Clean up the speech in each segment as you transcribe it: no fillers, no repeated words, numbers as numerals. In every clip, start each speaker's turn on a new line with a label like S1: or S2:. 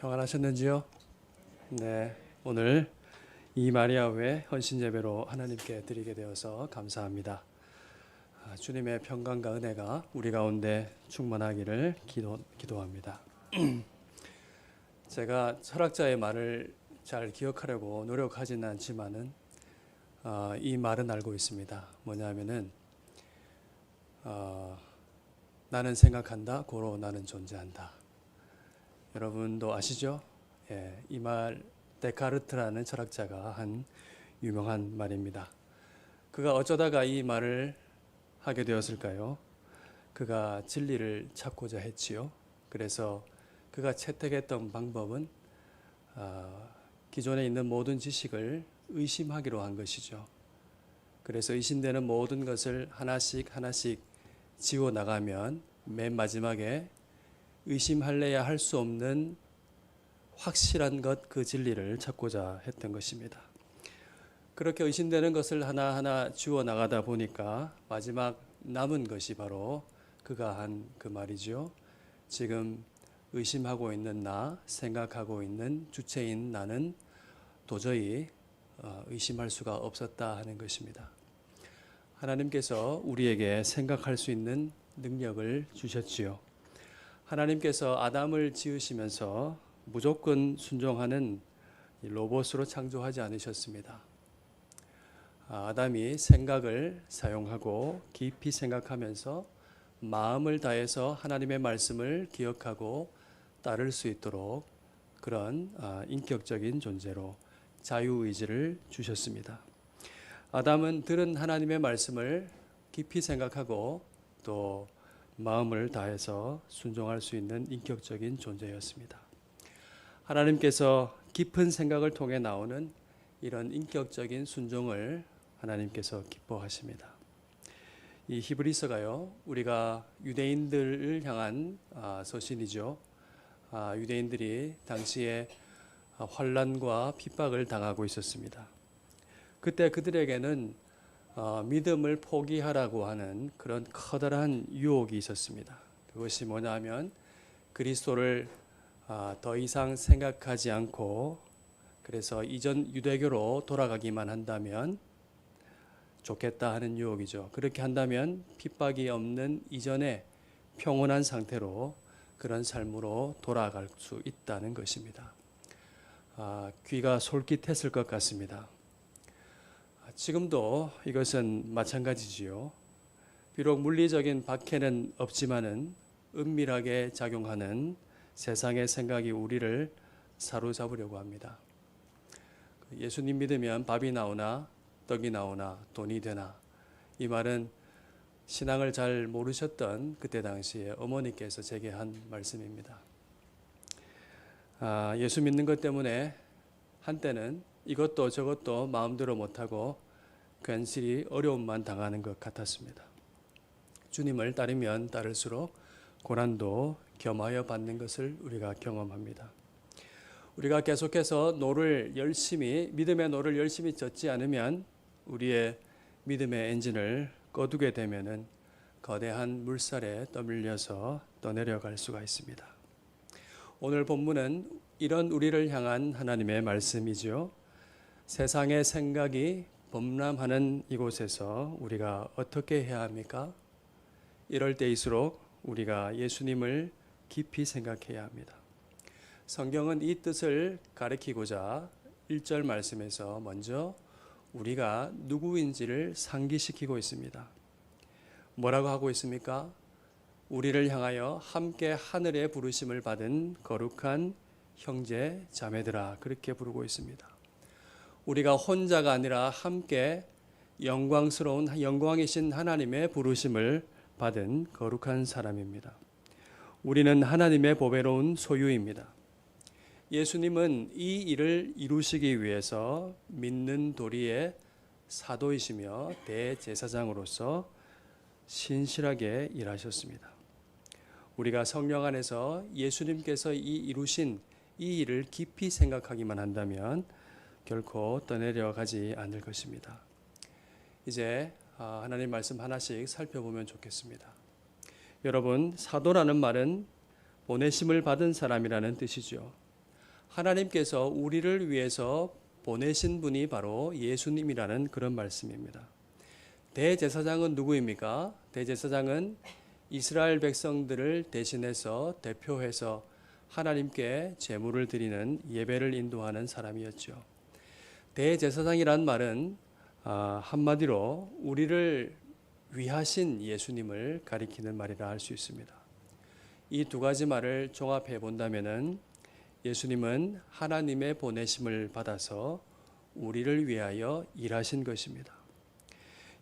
S1: 평안하셨는지요? 네, 오늘 이 마리아 외 헌신 예배로 하나님께 드리게 되어서 감사합니다. 주님의 평강과 은혜가 우리 가운데 충만하기를 기도합니다. 제가 철학자의 말을 잘 기억하려고 노력하지는 않지만은 이 말은 알고 있습니다. 뭐냐면은 나는 생각한다, 고로 나는 존재한다. 여러분도 아시죠? 예, 이 말 데카르트라는 철학자가 한 유명한 말입니다. 그가 어쩌다가 이 말을 하게 되었을까요? 그가 진리를 찾고자 했지요. 그래서 그가 채택했던 방법은 기존에 있는 모든 지식을 의심하기로 한 것이죠. 그래서 의심되는 모든 것을 하나씩 지워 나가면 맨 마지막에 의심할래야 할 수 없는 확실한 것, 그 진리를 찾고자 했던 것입니다. 그렇게 의심되는 것을 하나하나 지워 나가다 보니까 마지막 남은 것이 바로 그가 한 그 말이죠. 지금 의심하고 있는 나, 생각하고 있는 주체인 나는 도저히 의심할 수가 없었다 하는 것입니다. 하나님께서 우리에게 생각할 수 있는 능력을 주셨지요. 하나님께서 아담을 지으시면서 무조건 순종하는 로봇으로 창조하지 않으셨습니다. 아담이 생각을 사용하고 깊이 생각하면서 마음을 다해서 하나님의 말씀을 기억하고 따를 수 있도록 그런 인격적인 존재로 자유의지를 주셨습니다. 아담은 들은 하나님의 말씀을 깊이 생각하고 또 마음을 다해서 순종할 수 있는 인격적인 존재였습니다. 하나님께서 깊은 생각을 통해 나오는 이런 인격적인 순종을 하나님께서 기뻐하십니다. 이 히브리서가요, 우리가 유대인들을 향한 서신이죠. 유대인들이 당시에 환난과 핍박을 당하고 있었습니다. 그때 그들에게는 믿음을 포기하라고 하는 그런 커다란 유혹이 있었습니다. 그것이 뭐냐면 그리스도를 더 이상 생각하지 않고 그래서 이전 유대교로 돌아가기만 한다면 좋겠다 하는 유혹이죠. 그렇게 한다면 핍박이 없는 이전의 평온한 상태로 그런 삶으로 돌아갈 수 있다는 것입니다. 귀가 솔깃했을 것 같습니다. 지금도 이것은 마찬가지지요. 비록 물리적인 박해는 없지만은 은밀하게 작용하는 세상의 생각이 우리를 사로잡으려고 합니다. 예수님 믿으면 밥이 나오나 떡이 나오나 돈이 되나, 이 말은 신앙을 잘 모르셨던 그때 당시에 어머니께서 제게 한 말씀입니다. 예수 믿는 것 때문에 한때는 이것도 저것도 마음대로 못하고 괜시리 어려움만 당하는 것 같았습니다. 주님을 따르면 따를수록 고난도 겸하여 받는 것을 우리가 경험합니다. 우리가 계속해서 믿음의 노를 열심히 젓지 않으면 우리의 믿음의 엔진을 꺼두게 되면은 거대한 물살에 떠밀려서 떠내려갈 수가 있습니다. 오늘 본문은 이런 우리를 향한 하나님의 말씀이죠. 세상의 생각이 범람하는 이곳에서 우리가 어떻게 해야 합니까? 이럴 때일수록 우리가 예수님을 깊이 생각해야 합니다. 성경은 이 뜻을 가리키고자 1절 말씀에서 먼저 우리가 누구인지를 상기시키고 있습니다. 뭐라고 하고 있습니까? 우리를 향하여 함께 하늘의 부르심을 받은 거룩한 형제 자매들아, 그렇게 부르고 있습니다. 우리가 혼자가 아니라 함께 영광이신 하나님의 부르심을 받은 거룩한 사람입니다. 우리는 하나님의 보배로운 소유입니다. 예수님은 이 일을 이루시기 위해서 믿는 도리의 사도이시며 대제사장으로서 신실하게 일하셨습니다. 우리가 성령 안에서 예수님께서 이루신 이 일을 깊이 생각하기만 한다면 결코 떠내려가지 않을 것입니다. 이제 하나님 말씀 하나씩 살펴보면 좋겠습니다. 여러분, 사도라는 말은 보내심을 받은 사람이라는 뜻이죠. 하나님께서 우리를 위해서 보내신 분이 바로 예수님이라는 그런 말씀입니다. 대제사장은 누구입니까? 대제사장은 이스라엘 백성들을 대신해서 대표해서 하나님께 제물을 드리는 예배를 인도하는 사람이었죠. 대제사장이란 말은 한마디로 우리를 위하신 예수님을 가리키는 말이라 할 수 있습니다. 이 두 가지 말을 종합해 본다면은 예수님은 하나님의 보내심을 받아서 우리를 위하여 일하신 것입니다.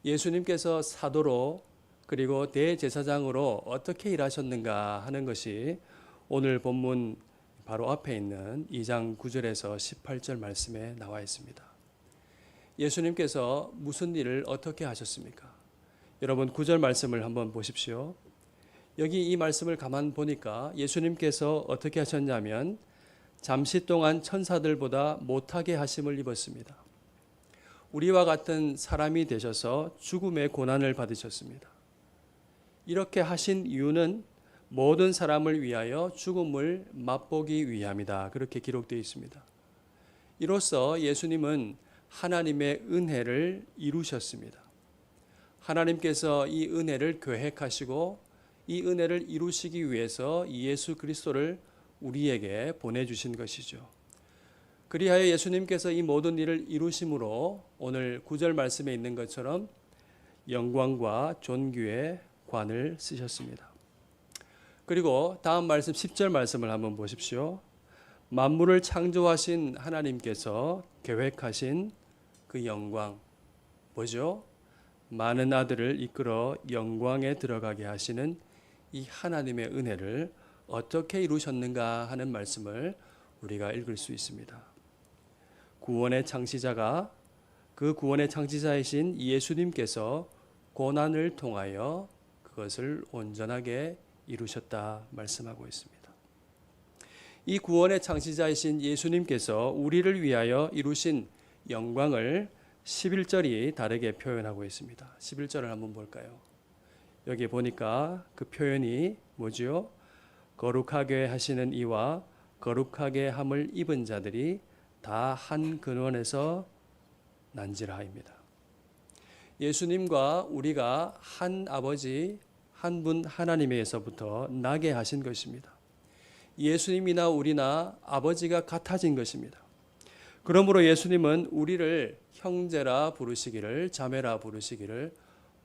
S1: 예수님께서 사도로 그리고 대제사장으로 어떻게 일하셨는가 하는 것이 오늘 본문 바로 앞에 있는 2장 9절에서 18절 말씀에 나와 있습니다. 예수님께서 무슨 일을 어떻게 하셨습니까? 여러분 9절 말씀을 한번 보십시오. 여기 이 말씀을 가만 보니까 예수님께서 어떻게 하셨냐면 잠시 동안 천사들보다 못하게 하심을 입었습니다. 우리와 같은 사람이 되셔서 죽음의 고난을 받으셨습니다. 이렇게 하신 이유는 모든 사람을 위하여 죽음을 맛보기 위함이다. 그렇게 기록되어 있습니다. 이로써 예수님은 하나님의 은혜를 이루셨습니다. 하나님께서 이 은혜를 계획하시고 이 은혜를 이루시기 위해서 예수 그리스도를 우리에게 보내주신 것이죠. 그리하여 예수님께서 이 모든 일을 이루심으로 오늘 9절 말씀에 있는 것처럼 영광과 존귀의 관을 쓰셨습니다. 그리고 다음 말씀 10절 말씀을 한번 보십시오. 만물을 창조하신 하나님께서 계획하신 그 영광 뭐죠? 많은 아들을 이끌어 영광에 들어가게 하시는 이 하나님의 은혜를 어떻게 이루셨는가 하는 말씀을 우리가 읽을 수 있습니다. 구원의 창시자가 그 구원의 창시자이신 예수님께서 고난을 통하여 그것을 온전하게 이루셨다 말씀하고 있습니다. 이 구원의 창시자이신 예수님께서 우리를 위하여 이루신 영광을 11절이 다르게 표현하고 있습니다. 11절을 한번 볼까요? 여기 보니까 그 표현이 뭐지요? 거룩하게 하시는 이와 거룩하게 함을 입은 자들이 다 한 근원에서 난지라입니다. 예수님과 우리가 한 아버지 한 분 하나님에서부터 나게 하신 것입니다. 예수님이나 우리나 아버지가 같아진 것입니다. 그러므로 예수님은 우리를 형제라 부르시기를 자매라 부르시기를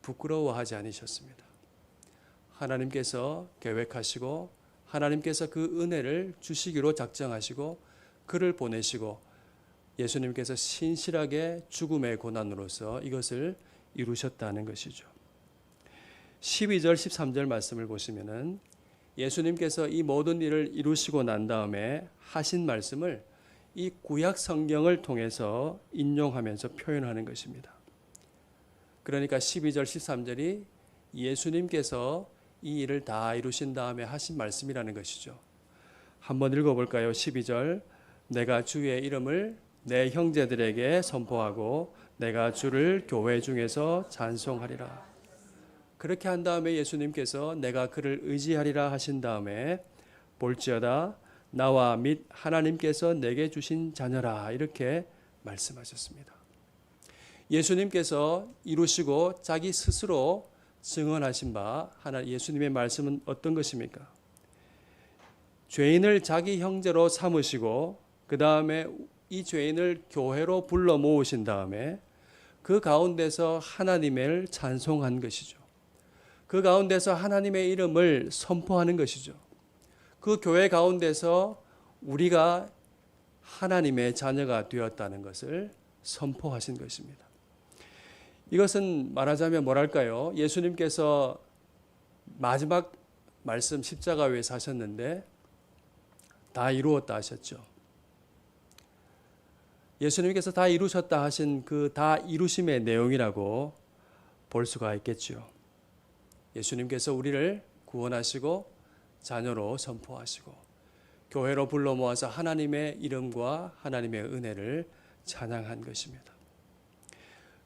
S1: 부끄러워하지 않으셨습니다. 하나님께서 계획하시고 하나님께서 그 은혜를 주시기로 작정하시고 그를 보내시고 예수님께서 신실하게 죽음의 고난으로서 이것을 이루셨다는 것이죠. 12절 13절 말씀을 보시면은 예수님께서 이 모든 일을 이루시고 난 다음에 하신 말씀을 이 구약 성경을 통해서 인용하면서 표현하는 것입니다. 그러니까 12절 13절이 예수님께서 이 일을 다 이루신 다음에 하신 말씀이라는 것이죠. 한번 읽어볼까요? 12절 내가 주의 이름을 내 형제들에게 선포하고 내가 주를 교회 중에서 찬송하리라. 그렇게 한 다음에 예수님께서 내가 그를 의지하리라 하신 다음에 볼지어다 나와 및 하나님께서 내게 주신 자녀라 이렇게 말씀하셨습니다. 예수님께서 이루시고 자기 스스로 증언하신 바 예수님의 말씀은 어떤 것입니까? 죄인을 자기 형제로 삼으시고 그 다음에 이 죄인을 교회로 불러 모으신 다음에 그 가운데서 하나님을 찬송한 것이죠. 그 가운데서 하나님의 이름을 선포하는 것이죠. 그 교회 가운데서 우리가 하나님의 자녀가 되었다는 것을 선포하신 것입니다. 이것은 말하자면 뭐랄까요? 예수님께서 마지막 말씀 십자가 위에서 하셨는데 다 이루었다 하셨죠. 예수님께서 다 이루셨다 하신 그 다 이루심의 내용이라고 볼 수가 있겠죠. 예수님께서 우리를 구원하시고 자녀로 선포하시고 교회로 불러 모아서 하나님의 이름과 하나님의 은혜를 찬양한 것입니다.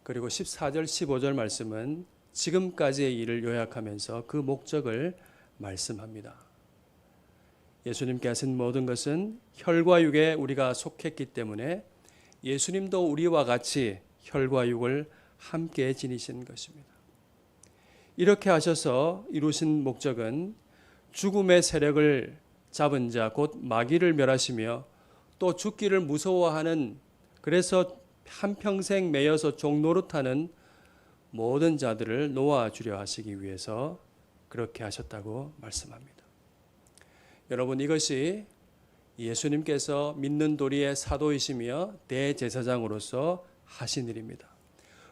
S1: 그리고 14절 15절 말씀은 지금까지의 일을 요약하면서 그 목적을 말씀합니다. 예수님께 하신 모든 것은 혈과 육에 우리가 속했기 때문에 예수님도 우리와 같이 혈과 육을 함께 지니신 것입니다. 이렇게 하셔서 이루신 목적은 죽음의 세력을 잡은 자 곧 마귀를 멸하시며 또 죽기를 무서워하는, 그래서 한평생 매여서 종노릇하는 모든 자들을 놓아주려 하시기 위해서 그렇게 하셨다고 말씀합니다. 여러분, 이것이 예수님께서 믿는 도리의 사도이시며 대제사장으로서 하신 일입니다.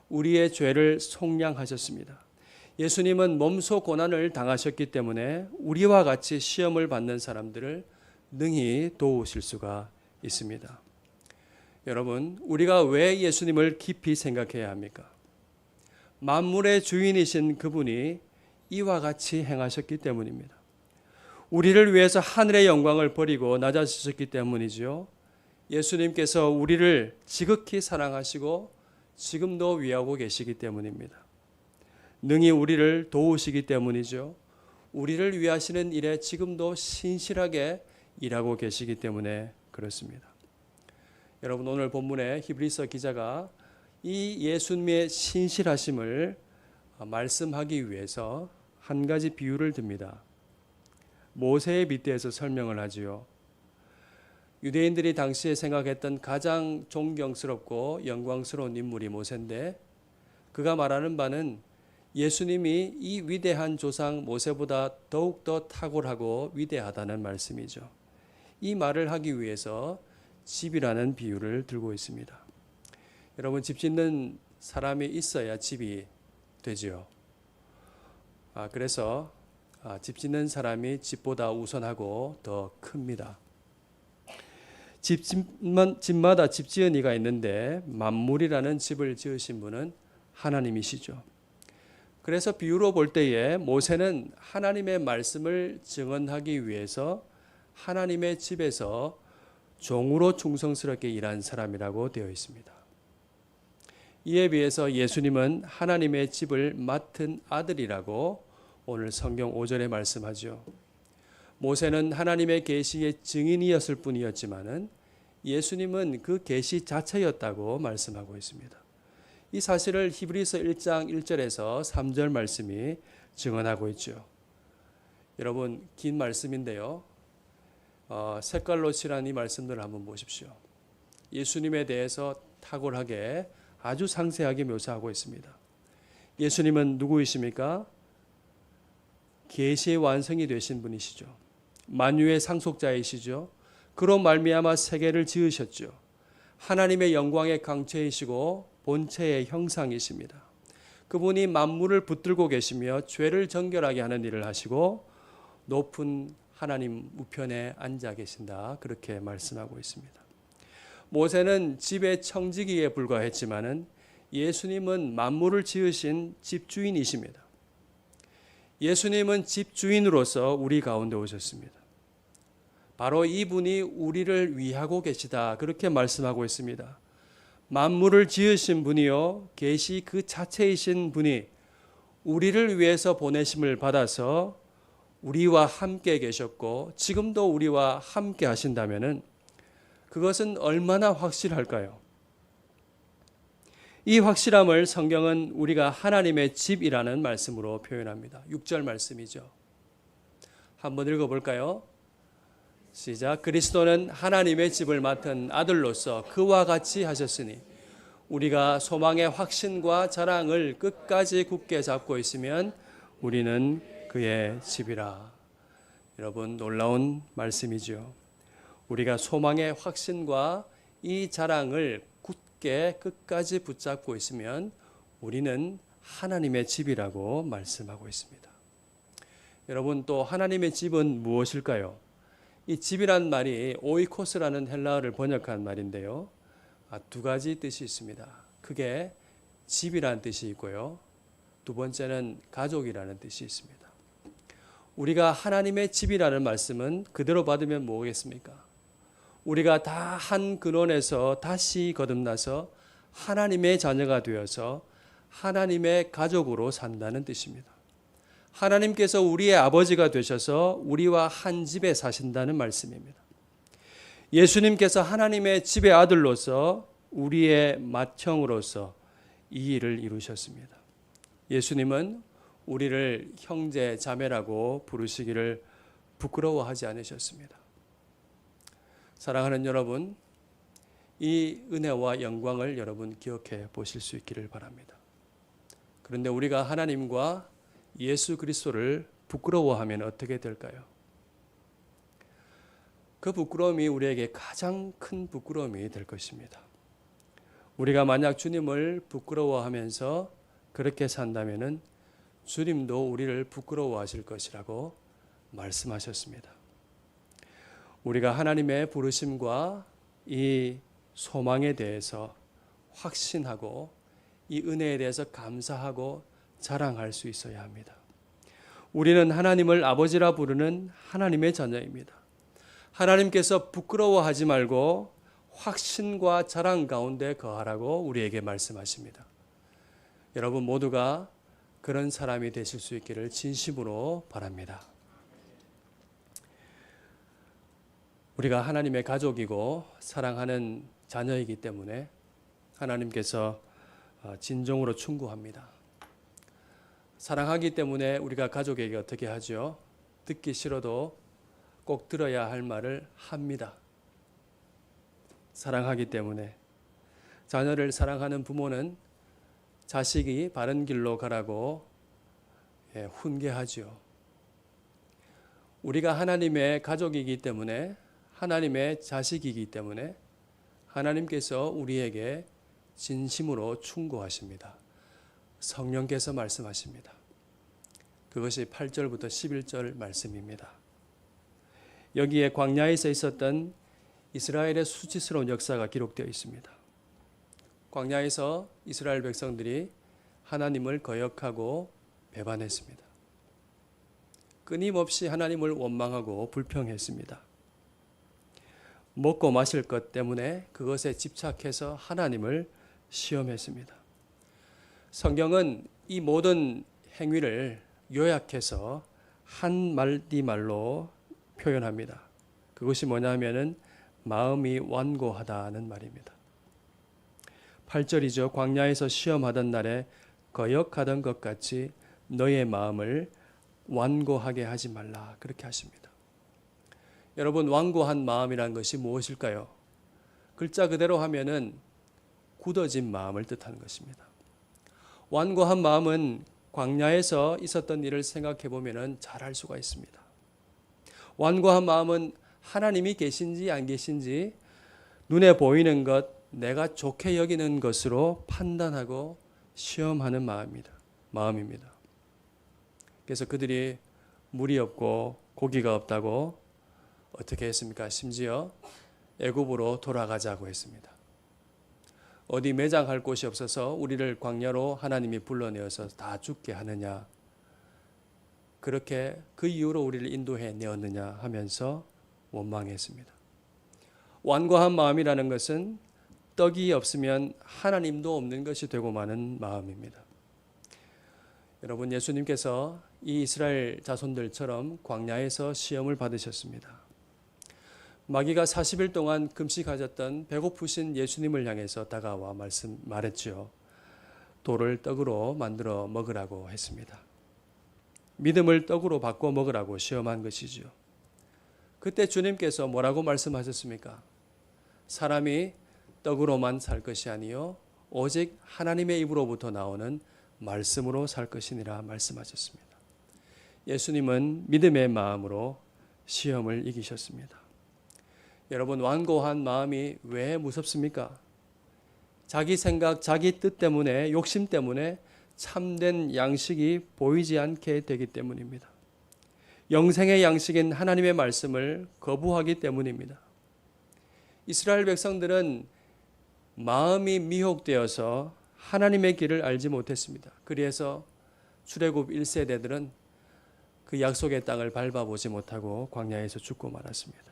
S1: 우리의 죄를 속량하셨습니다. 예수님은 몸소 고난을 당하셨기 때문에 우리와 같이 시험을 받는 사람들을 능히 도우실 수가 있습니다. 여러분, 우리가 왜 예수님을 깊이 생각해야 합니까? 만물의 주인이신 그분이 이와 같이 행하셨기 때문입니다. 우리를 위해서 하늘의 영광을 버리고 낮아지셨기 때문이죠. 예수님께서 우리를 지극히 사랑하시고 지금도 위하고 계시기 때문입니다. 능히 우리를 도우시기 때문이죠. 우리를 위하시는 일에 지금도 신실하게 일하고 계시기 때문에 그렇습니다. 여러분, 오늘 본문에 히브리서 기자가 이 예수님의 신실하심을 말씀하기 위해서 한 가지 비유를 듭니다. 모세에 빗대어서 설명을 하지요. 유대인들이 당시에 생각했던 가장 존경스럽고 영광스러운 인물이 모세인데, 그가 말하는 바는 예수님이 이 위대한 조상 모세보다 더욱더 탁월하고 위대하다는 말씀이죠. 이 말을 하기 위해서 집이라는 비유를 들고 있습니다. 여러분, 집 짓는 사람이 있어야 집이 되지요. 그래서 집 짓는 사람이 집보다 우선하고 더 큽니다. 집마다 집 지은 이가 있는데 만물이라는 집을 지으신 분은 하나님이시죠. 그래서 비유로 볼 때에 모세는 하나님의 말씀을 증언하기 위해서 하나님의 집에서 종으로 충성스럽게 일한 사람이라고 되어 있습니다. 이에 비해서 예수님은 하나님의 집을 맡은 아들이라고 오늘 성경 5절에 말씀하죠. 모세는 하나님의 계시의 증인이었을 뿐이었지만은 예수님은 그 계시 자체였다고 말씀하고 있습니다. 이 사실을 히브리서 1장 1절에서 3절 말씀이 증언하고 있죠. 여러분, 긴 말씀인데요. 색깔로 칠한 이 말씀들을 한번 보십시오. 예수님에 대해서 탁월하게 아주 상세하게 묘사하고 있습니다. 예수님은 누구이십니까? 계시의 완성이 되신 분이시죠. 만유의 상속자이시죠. 그로 말미암아 세계를 지으셨죠. 하나님의 영광의 강체이시고 본체의 형상이십니다. 그분이 만물을 붙들고 계시며 죄를 정결하게 하는 일을 하시고 높은 하나님 우편에 앉아 계신다, 그렇게 말씀하고 있습니다. 모세는 집의 청지기에 불과했지만은 예수님은 만물을 지으신 집주인이십니다. 예수님은 집주인으로서 우리 가운데 오셨습니다. 바로 이분이 우리를 위하고 계시다, 그렇게 말씀하고 있습니다. 만물을 지으신 분이요, 계시 그 자체이신 분이 우리를 위해서 보내심을 받아서 우리와 함께 계셨고 지금도 우리와 함께 하신다면은 그것은 얼마나 확실할까요? 이 확실함을 성경은 우리가 하나님의 집이라는 말씀으로 표현합니다. 6절 말씀이죠. 한번 읽어볼까요? 시작. 그리스도는 하나님의 집을 맡은 아들로서 그와 같이 하셨으니 우리가 소망의 확신과 자랑을 끝까지 굳게 잡고 있으면 우리는 그의 집이라. 여러분, 놀라운 말씀이죠. 우리가 소망의 확신과 이 자랑을 굳게 끝까지 붙잡고 있으면 우리는 하나님의 집이라고 말씀하고 있습니다. 여러분, 또 하나님의 집은 무엇일까요? 이 집이란 말이 오이코스라는 헬라어를 번역한 말인데요. 두 가지 뜻이 있습니다. 크게 집이라는 뜻이 있고요. 두 번째는 가족이라는 뜻이 있습니다. 우리가 하나님의 집이라는 말씀은 그대로 받으면 뭐겠습니까? 우리가 다 한 근원에서 다시 거듭나서 하나님의 자녀가 되어서 하나님의 가족으로 산다는 뜻입니다. 하나님께서 우리의 아버지가 되셔서 우리와 한 집에 사신다는 말씀입니다. 예수님께서 하나님의 집의 아들로서 우리의 맏형으로서 이 일을 이루셨습니다. 예수님은 우리를 형제 자매라고 부르시기를 부끄러워하지 않으셨습니다. 사랑하는 여러분, 이 은혜와 영광을 여러분 기억해 보실 수 있기를 바랍니다. 그런데 우리가 하나님과 예수 그리스도를 부끄러워하면 어떻게 될까요? 그 부끄러움이 우리에게 가장 큰 부끄러움이 될 것입니다. 우리가 만약 주님을 부끄러워하면서 그렇게 산다면은 주님도 우리를 부끄러워하실 것이라고 말씀하셨습니다. 우리가 하나님의 부르심과 이 소망에 대해서 확신하고 이 은혜에 대해서 감사하고 자랑할 수 있어야 합니다. 우리는 하나님을 아버지라 부르는 하나님의 자녀입니다. 하나님께서 부끄러워하지 말고 확신과 자랑 가운데 거하라고 우리에게 말씀하십니다. 여러분 모두가 그런 사람이 되실 수 있기를 진심으로 바랍니다. 우리가 하나님의 가족이고 사랑하는 자녀이기 때문에 하나님께서 진정으로 충고합니다. 사랑하기 때문에 우리가 가족에게 어떻게 하죠? 듣기 싫어도 꼭 들어야 할 말을 합니다. 사랑하기 때문에 자녀를 사랑하는 부모는 자식이 바른 길로 가라고 훈계하죠. 우리가 하나님의 가족이기 때문에 하나님의 자식이기 때문에 하나님께서 우리에게 진심으로 충고하십니다. 성령께서 말씀하십니다. 그것이 8절부터 11절 말씀입니다. 여기에 광야에서 있었던 이스라엘의 수치스러운 역사가 기록되어 있습니다. 광야에서 이스라엘 백성들이 하나님을 거역하고 배반했습니다. 끊임없이 하나님을 원망하고 불평했습니다. 먹고 마실 것 때문에 그것에 집착해서 하나님을 시험했습니다. 성경은 이 모든 행위를 요약해서 한 마디말로 표현합니다. 그것이 뭐냐면은 마음이 완고하다는 말입니다. 8절이죠. 광야에서 시험하던 날에 거역하던 것 같이 너의 마음을 완고하게 하지 말라. 그렇게 하십니다. 여러분, 완고한 마음이란 것이 무엇일까요? 글자 그대로 하면은 굳어진 마음을 뜻하는 것입니다. 완고한 마음은 광야에서 있었던 일을 생각해 보면은 잘 알 수가 있습니다. 완고한 마음은 하나님이 계신지 안 계신지 눈에 보이는 것, 내가 좋게 여기는 것으로 판단하고 시험하는 마음입니다. 그래서 그들이 물이 없고 고기가 없다고 어떻게 했습니까? 심지어 애굽으로 돌아가자고 했습니다. 어디 매장할 곳이 없어서 우리를 광야로 하나님이 불러내어서 다 죽게 하느냐, 그렇게 그 이후로 우리를 인도해 내었느냐 하면서 원망했습니다. 완고한 마음이라는 것은 떡이 없으면 하나님도 없는 것이 되고 마는 마음입니다. 여러분, 예수님께서 이 이스라엘 자손들처럼 광야에서 시험을 받으셨습니다. 마귀가 40일 동안 금식하셨던 배고프신 예수님을 향해서 다가와 말했죠. 돌을 떡으로 만들어 먹으라고 했습니다. 믿음을 떡으로 바꿔 먹으라고 시험한 것이죠. 그때 주님께서 뭐라고 말씀하셨습니까? 사람이 떡으로만 살 것이 아니요 오직 하나님의 입으로부터 나오는 말씀으로 살 것이니라 말씀하셨습니다. 예수님은 믿음의 마음으로 시험을 이기셨습니다. 여러분, 완고한 마음이 왜 무섭습니까? 자기 생각, 자기 뜻 때문에, 욕심 때문에 참된 양식이 보이지 않게 되기 때문입니다. 영생의 양식인 하나님의 말씀을 거부하기 때문입니다. 이스라엘 백성들은 마음이 미혹되어서 하나님의 길을 알지 못했습니다. 그래서 출애굽 1세대들은 그 약속의 땅을 밟아보지 못하고 광야에서 죽고 말았습니다.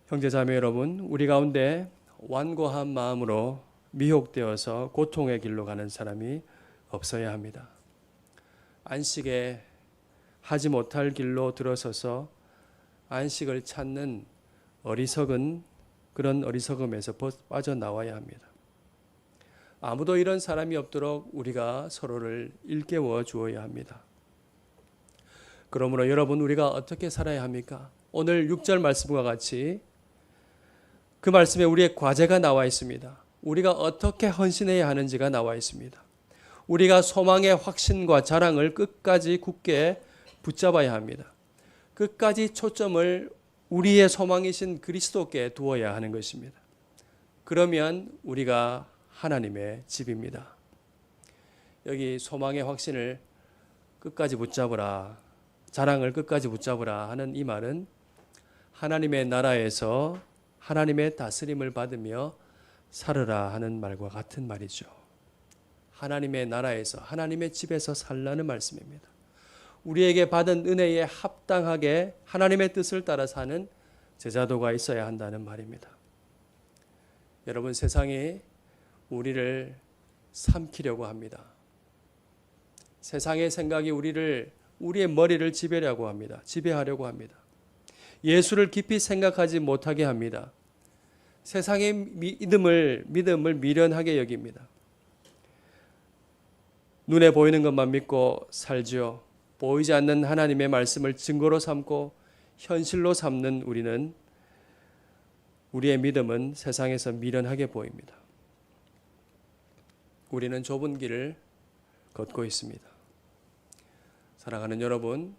S1: 형제자매 여러분, 우리 가운데 완고한 마음으로 미혹되어서 고통의 길로 가는 사람이 없어야 합니다. 안식에 하지 못할 길로 들어서서 안식을 찾는 어리석은 그런 어리석음에서 빠져나와야 합니다. 아무도 이런 사람이 없도록 우리가 서로를 일깨워 주어야 합니다. 그러므로 여러분, 우리가 어떻게 살아야 합니까? 오늘 6절 말씀과 같이 그 말씀에 우리의 과제가 나와 있습니다. 우리가 어떻게 헌신해야 하는지가 나와 있습니다. 우리가 소망의 확신과 자랑을 끝까지 굳게 붙잡아야 합니다. 끝까지 초점을 우리의 소망이신 그리스도께 두어야 하는 것입니다. 그러면 우리가 하나님의 집입니다. 여기 소망의 확신을 끝까지 붙잡으라, 자랑을 끝까지 붙잡으라 하는 이 말은 하나님의 나라에서 하나님의 다스림을 받으며 살으라 하는 말과 같은 말이죠. 하나님의 나라에서 하나님의 집에서 살라는 말씀입니다. 우리에게 받은 은혜에 합당하게 하나님의 뜻을 따라 사는 제자도가 있어야 한다는 말입니다. 여러분, 세상이 우리를 삼키려고 합니다. 세상의 생각이 우리의 머리를 지배하려고 합니다. 예수를 깊이 생각하지 못하게 합니다. 세상의 믿음을 미련하게 여깁니다. 눈에 보이는 것만 믿고 살지요. 보이지 않는 하나님의 말씀을 증거로 삼고 현실로 삼는 우리의 믿음은 세상에서 미련하게 보입니다. 우리는 좁은 길을 걷고 있습니다. 사랑하는 여러분,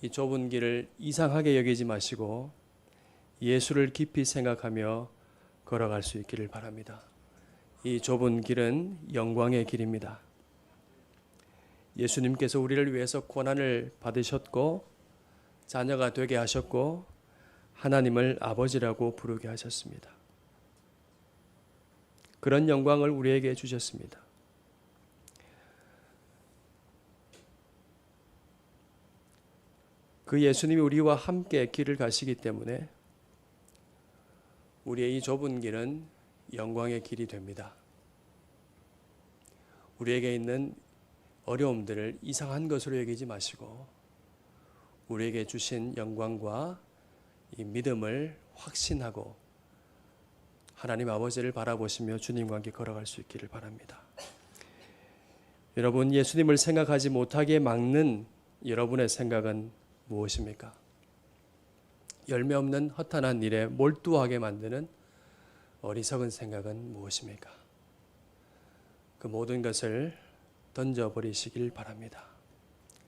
S1: 이 좁은 길을 이상하게 여기지 마시고 예수를 깊이 생각하며 걸어갈 수 있기를 바랍니다. 이 좁은 길은 영광의 길입니다. 예수님께서 우리를 위해서 고난을 받으셨고 자녀가 되게 하셨고 하나님을 아버지라고 부르게 하셨습니다. 그런 영광을 우리에게 주셨습니다. 그 예수님이 우리와 함께 길을 가시기 때문에 우리의 이 좁은 길은 영광의 길이 됩니다. 우리에게 있는 어려움들을 이상한 것으로 여기지 마시고 우리에게 주신 영광과 이 믿음을 확신하고 하나님 아버지를 바라보시며 주님과 함께 걸어갈 수 있기를 바랍니다. 여러분, 예수님을 생각하지 못하게 막는 여러분의 생각은 무엇입니까? 열매 없는 허탄한 일에 몰두하게 만드는 어리석은 생각은 무엇입니까? 그 모든 것을 던져버리시길 바랍니다.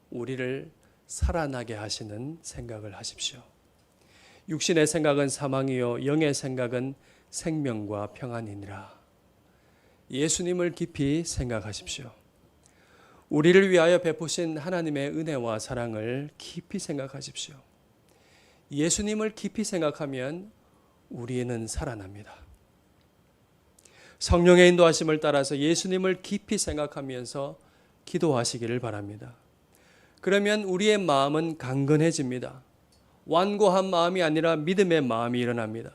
S1: 우리를 살아나게 하시는 생각을 하십시오. 육신의 생각은 사망이요 영의 생각은 생명과 평안이니라. 예수님을 깊이 생각하십시오. 우리를 위하여 베푸신 하나님의 은혜와 사랑을 깊이 생각하십시오. 예수님을 깊이 생각하면 우리는 살아납니다. 성령의 인도하심을 따라서 예수님을 깊이 생각하면서 기도하시기를 바랍니다. 그러면 우리의 마음은 강건해집니다. 완고한 마음이 아니라 믿음의 마음이 일어납니다.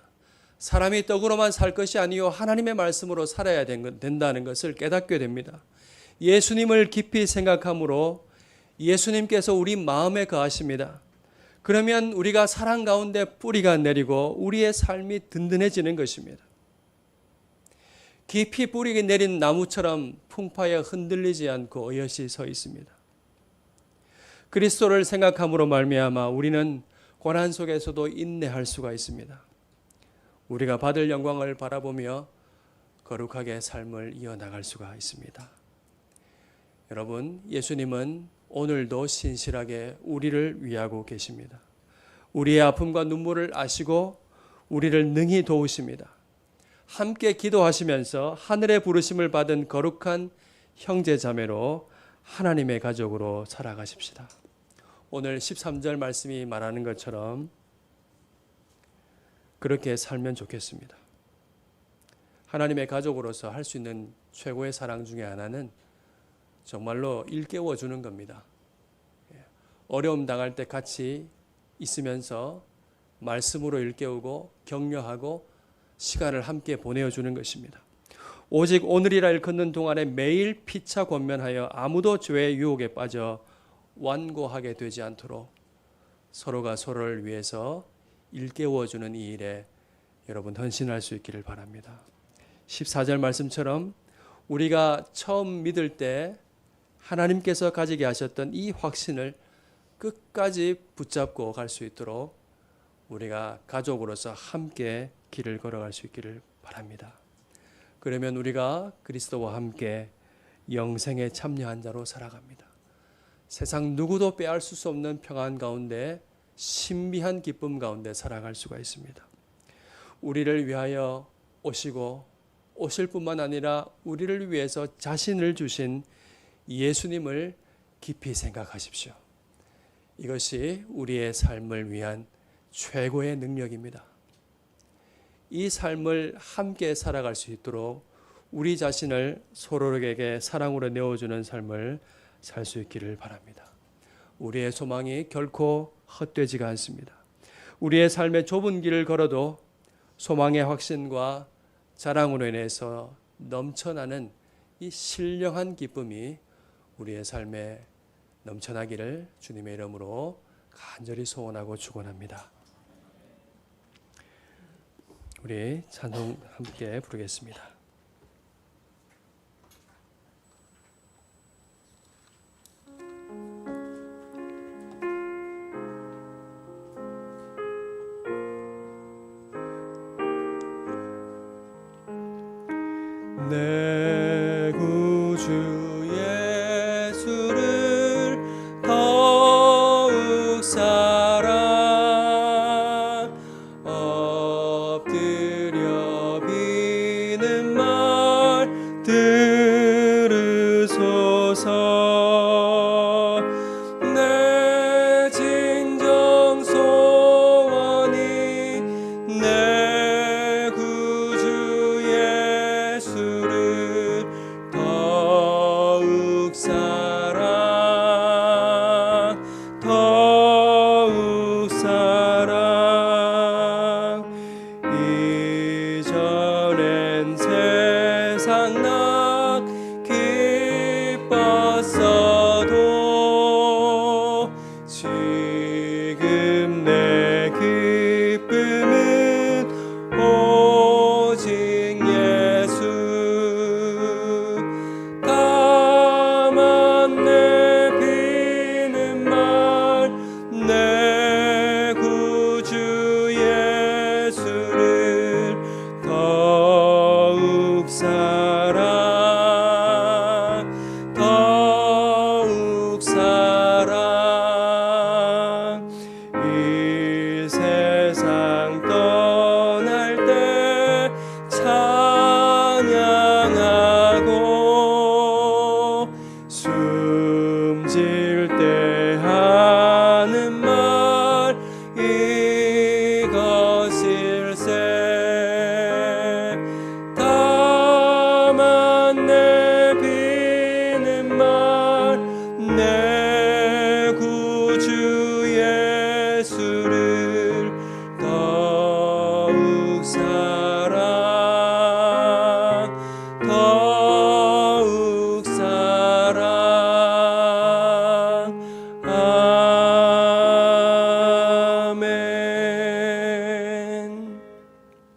S1: 사람이 떡으로만 살 것이 아니요 하나님의 말씀으로 살아야 된다는 것을 깨닫게 됩니다. 예수님을 깊이 생각함으로 예수님께서 우리 마음에 거하십니다. 그러면 우리가 사랑 가운데 뿌리가 내리고 우리의 삶이 든든해지는 것입니다. 깊이 뿌리가 내린 나무처럼 풍파에 흔들리지 않고 어여시 서 있습니다. 그리스도를 생각함으로 말미암아 우리는 고난 속에서도 인내할 수가 있습니다. 우리가 받을 영광을 바라보며 거룩하게 삶을 이어나갈 수가 있습니다. 여러분, 예수님은 오늘도 신실하게 우리를 위하고 계십니다. 우리의 아픔과 눈물을 아시고 우리를 능히 도우십니다. 함께 기도하시면서 하늘의 부르심을 받은 거룩한 형제 자매로 하나님의 가족으로 살아가십시다. 오늘 13절 말씀이 말하는 것처럼 그렇게 살면 좋겠습니다. 하나님의 가족으로서 할 수 있는 최고의 사랑 중에 하나는 정말로 일깨워 주는 겁니다. 어려움 당할 때 같이 있으면서 말씀으로 일깨우고 격려하고 시간을 함께 보내주는 것입니다. 오직 오늘이라 일컫는 동안에 매일 피차 권면하여 아무도 죄의 유혹에 빠져 완고하게 되지 않도록 서로가 서로를 위해서 일깨워주는 이 일에 여러분 헌신할 수 있기를 바랍니다. 14절 말씀처럼 우리가 처음 믿을 때 하나님께서 가지게 하셨던 이 확신을 끝까지 붙잡고 갈 수 있도록 우리가 가족으로서 함께 길을 걸어갈 수 있기를 바랍니다. 그러면 우리가 그리스도와 함께 영생에 참여한 자로 살아갑니다. 세상 누구도 빼앗을 수 없는 평안 가운데 신비한 기쁨 가운데 살아갈 수가 있습니다. 우리를 위하여 오시고 오실 뿐만 아니라 우리를 위해서 자신을 주신 예수님을 깊이 생각하십시오. 이것이 우리의 삶을 위한 최고의 능력입니다. 이 삶을 함께 살아갈 수 있도록 우리 자신을 서로에게 사랑으로 내어주는 삶을 살 수 있기를 바랍니다. 우리의 소망이 결코 헛되지가 않습니다. 우리의 삶의 좁은 길을 걸어도 소망의 확신과 자랑으로 인해서 넘쳐나는 이 신령한 기쁨이 우리의 삶에 넘쳐나기를 주님의 이름으로 간절히 소원하고 축원합니다. 우리 찬송 함께 부르겠습니다.